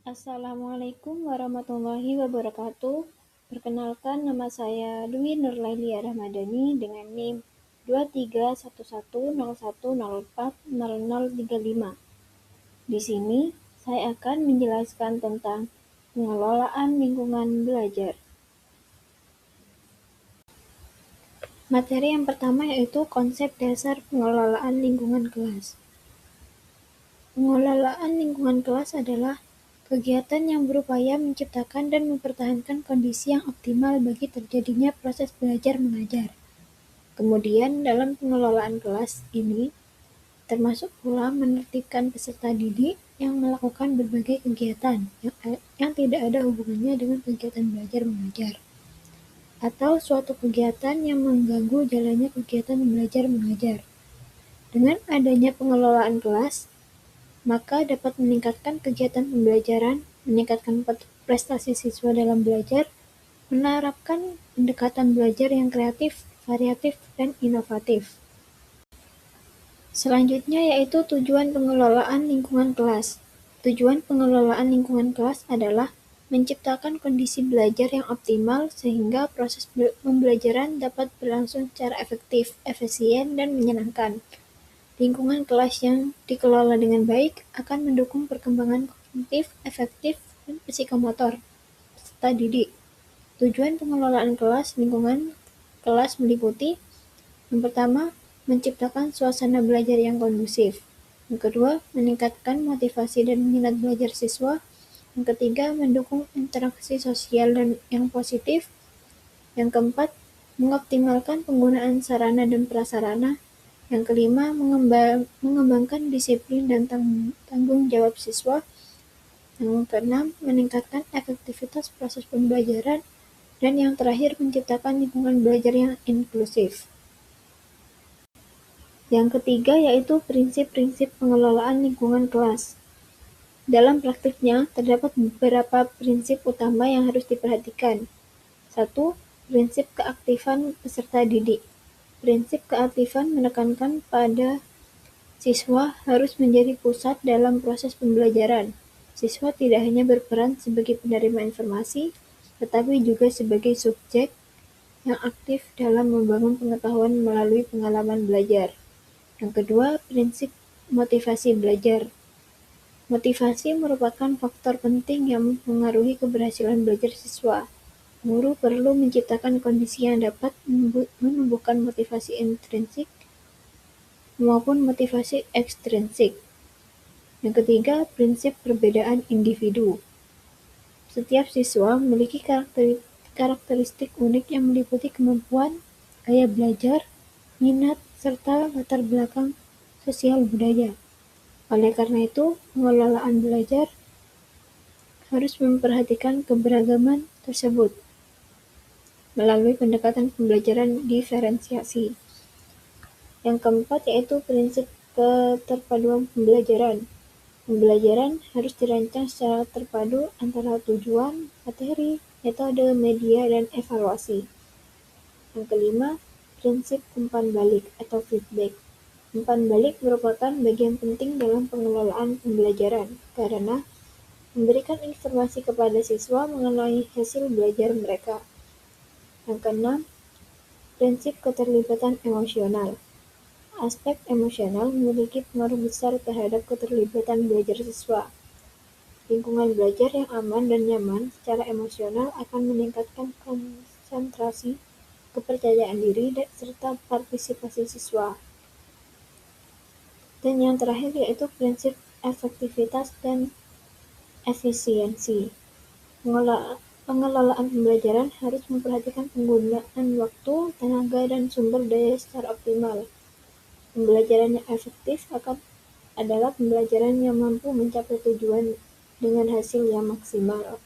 Assalamualaikum warahmatullahi wabarakatuh. Perkenalkan, nama saya Dwi Nurlailia Ramadhani dengan NIM 231101040035. Di sini, saya akan menjelaskan tentang pengelolaan lingkungan belajar. Materi yang pertama yaitu konsep dasar pengelolaan lingkungan kelas. Pengelolaan lingkungan kelas adalah kegiatan yang berupaya menciptakan dan mempertahankan kondisi yang optimal bagi terjadinya proses belajar mengajar. Kemudian dalam pengelolaan kelas ini, termasuk pula menertibkan peserta didik yang melakukan berbagai kegiatan yang tidak ada hubungannya dengan kegiatan belajar mengajar, atau suatu kegiatan yang mengganggu jalannya kegiatan belajar mengajar. Dengan adanya pengelolaan kelas, maka dapat meningkatkan kegiatan pembelajaran, meningkatkan prestasi siswa dalam belajar, menerapkan pendekatan belajar yang kreatif, variatif, dan inovatif. Selanjutnya yaitu tujuan pengelolaan lingkungan kelas. Tujuan pengelolaan lingkungan kelas adalah menciptakan kondisi belajar yang optimal sehingga proses pembelajaran dapat berlangsung secara efektif, efisien, dan menyenangkan. Lingkungan kelas yang dikelola dengan baik akan mendukung perkembangan kognitif, efektif, dan psikomotor peserta didik. Tujuan pengelolaan lingkungan kelas meliputi: yang pertama, menciptakan suasana belajar yang kondusif. Yang kedua, meningkatkan motivasi dan minat belajar siswa. Yang ketiga, mendukung interaksi sosial dan yang positif. Yang keempat, mengoptimalkan penggunaan sarana dan prasarana. Yang kelima, mengembangkan disiplin dan tanggung jawab siswa. Yang keenam, meningkatkan efektivitas proses pembelajaran. Dan yang terakhir, menciptakan lingkungan belajar yang inklusif. Yang ketiga yaitu prinsip-prinsip pengelolaan lingkungan kelas. Dalam praktiknya, terdapat beberapa prinsip utama yang harus diperhatikan. 1. Prinsip keaktifan peserta didik. Prinsip keaktifan menekankan pada siswa harus menjadi pusat dalam proses pembelajaran. Siswa tidak hanya berperan sebagai penerima informasi, tetapi juga sebagai subjek yang aktif dalam membangun pengetahuan melalui pengalaman belajar. Yang kedua, prinsip motivasi belajar. Motivasi merupakan faktor penting yang mempengaruhi keberhasilan belajar siswa. Guru perlu menciptakan kondisi yang dapat menumbuhkan motivasi intrinsik maupun motivasi ekstrinsik. Yang ketiga, prinsip perbedaan individu. Setiap siswa memiliki karakteristik unik yang meliputi kemampuan, gaya belajar, minat, serta latar belakang sosial budaya. Oleh karena itu, pengelolaan belajar harus memperhatikan keberagaman tersebut melalui pendekatan pembelajaran diferensiasi. Yang keempat yaitu prinsip keterpaduan pembelajaran. Pembelajaran harus dirancang secara terpadu antara tujuan, materi, metode, media, dan evaluasi. Yang kelima, prinsip umpan balik atau feedback. Umpan balik merupakan bagian penting dalam pengelolaan pembelajaran karena memberikan informasi kepada siswa mengenai hasil belajar mereka. Yang keenam, prinsip keterlibatan emosional. Aspek emosional memiliki pengaruh besar terhadap keterlibatan belajar siswa. Lingkungan belajar yang aman dan nyaman secara emosional akan meningkatkan konsentrasi, kepercayaan diri, serta partisipasi siswa. Dan yang terakhir yaitu prinsip efektivitas dan efisiensi. Pengelolaan pembelajaran harus memperhatikan penggunaan waktu, tenaga, dan sumber daya secara optimal. Pembelajaran yang efektif adalah pembelajaran yang mampu mencapai tujuan dengan hasil yang maksimal.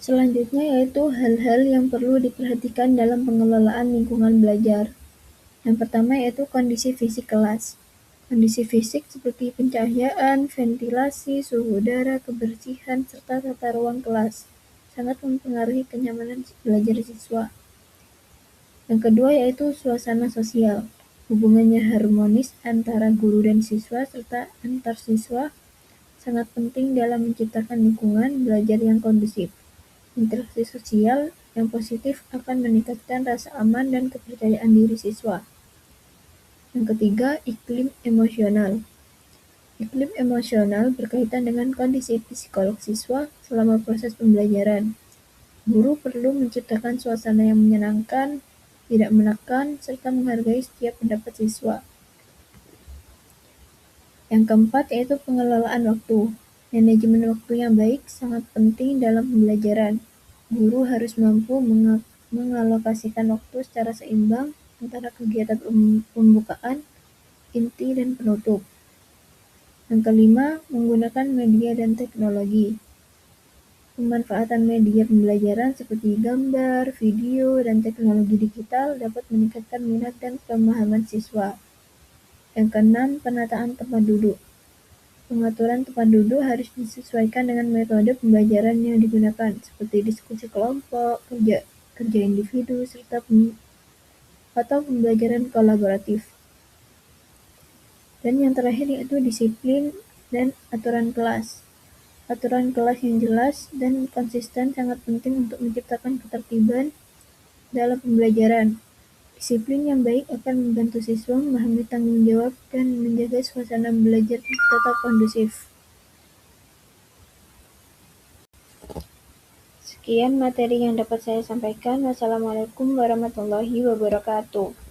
Selanjutnya yaitu hal-hal yang perlu diperhatikan dalam pengelolaan lingkungan belajar. Yang pertama yaitu kondisi fisik kelas. Kondisi fisik seperti pencahayaan, ventilasi, suhu udara, kebersihan, serta tata ruang kelas sangat mempengaruhi kenyamanan belajar siswa. Yang kedua yaitu suasana sosial. Hubungannya harmonis antara guru dan siswa serta antar siswa sangat penting dalam menciptakan lingkungan belajar yang kondusif. Interaksi sosial yang positif akan meningkatkan rasa aman dan kepercayaan diri siswa. Yang ketiga, iklim emosional. Iklim emosional berkaitan dengan kondisi psikolog siswa selama proses pembelajaran. Guru perlu menciptakan suasana yang menyenangkan, tidak menekan, serta menghargai setiap pendapat siswa. Yang keempat yaitu pengelolaan waktu. Manajemen waktu yang baik sangat penting dalam pembelajaran. Guru harus mampu mengalokasikan waktu secara seimbang antara kegiatan pembukaan, inti, dan penutup. Yang kelima, menggunakan media dan teknologi. Pemanfaatan media pembelajaran seperti gambar, video, dan teknologi digital dapat meningkatkan minat dan pemahaman siswa. Yang keenam, penataan tempat duduk. Pengaturan tempat duduk harus disesuaikan dengan metode pembelajaran yang digunakan, seperti diskusi kelompok, kerja individu, serta atau pembelajaran kolaboratif. Dan yang terakhir yaitu disiplin dan aturan kelas. Aturan kelas yang jelas dan konsisten sangat penting untuk menciptakan ketertiban dalam pembelajaran. Disiplin yang baik akan membantu siswa memahami tanggung jawab dan menjaga suasana belajar tetap kondusif. Sekian materi yang dapat saya sampaikan. Wassalamualaikum warahmatullahi wabarakatuh.